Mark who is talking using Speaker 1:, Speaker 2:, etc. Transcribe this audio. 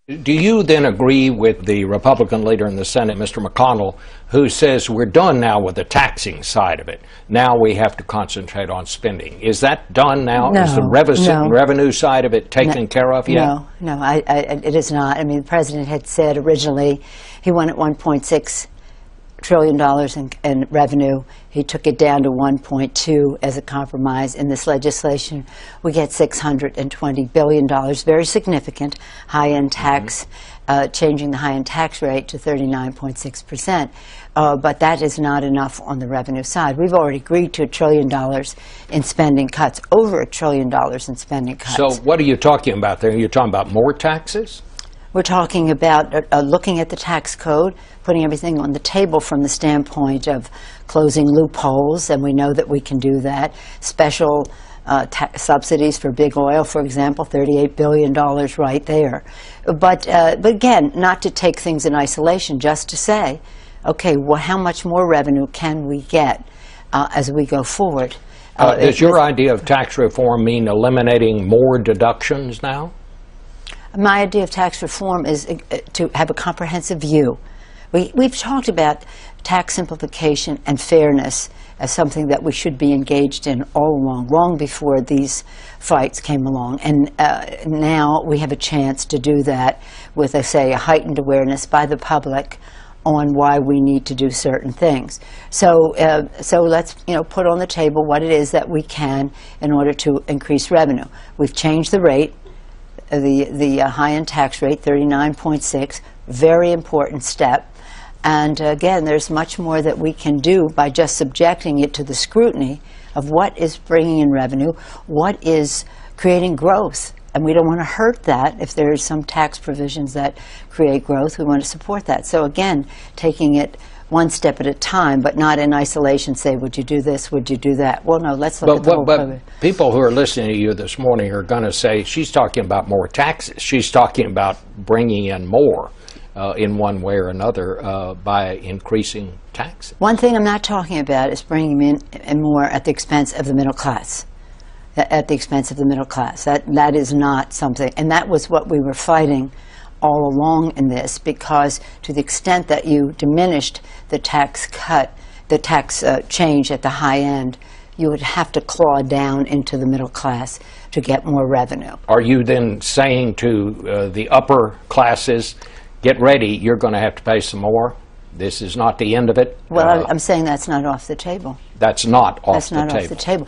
Speaker 1: Do you then agree with the Republican leader in the Senate, Mr. McConnell, who says we're done now with the taxing side of it? Now we have to concentrate on spending. Is that done now?
Speaker 2: No,
Speaker 1: is the revenue side of it taken care of yet?
Speaker 2: No, it is not. I mean, the president had said originally he wanted $1.6 trillion in revenue. He took it down to 1.2 as a compromise. In this legislation, we get $620 billion, very significant high-end tax, changing the high-end tax rate to 39.6%. But that is not enough on the revenue side. We've already agreed to $1 trillion in spending cuts, over $1 trillion in spending cuts.
Speaker 1: So what are you talking about there? You're talking about more taxes?
Speaker 2: We're talking about looking at the tax code, putting everything on the table from the standpoint of closing loopholes, and we know that we can do that. Special subsidies for big oil, for example, $38 billion right there. But again, not to take things in isolation, just to say, okay, well, how much more revenue can we get as we go forward?
Speaker 1: Does your idea of tax reform mean eliminating more deductions now?
Speaker 2: My idea of tax reform is to have a comprehensive view. We've talked about tax simplification and fairness as something that we should be engaged in all along, long before these fights came along. And now we have a chance to do that with, I say, a heightened awareness by the public on why we need to do certain things. So let's put on the table what it is that we can in order to increase revenue. We've changed the rate. The high-end tax rate, 39.6, very important step. And again, there's much more that we can do by just subjecting it to the scrutiny of what is bringing in revenue, what is creating growth. And we don't want to hurt that. If there's some tax provisions that create growth, we want to support that. So again, taking it one step at a time, but not in isolation, say, would you do this, would you do that? Well, no, let's look at the whole program.
Speaker 1: But people who are listening to you this morning are going to say, she's talking about more taxes. She's talking about bringing in more in one way or another by increasing taxes.
Speaker 2: One thing I'm not talking about is bringing in more at the expense of the middle class. At the expense of the middle class. That is not something, and that was what we were fighting all along in this, because to the extent that you diminished the tax cut, the tax change at the high end, you would have to claw down into the middle class to get more revenue.
Speaker 1: Are you then saying to the upper classes, get ready, you're going to have to pay some more? This is not the end of it?
Speaker 2: Well, I'm saying that's not off the table.
Speaker 1: That's not off the table.
Speaker 2: That's not off the table.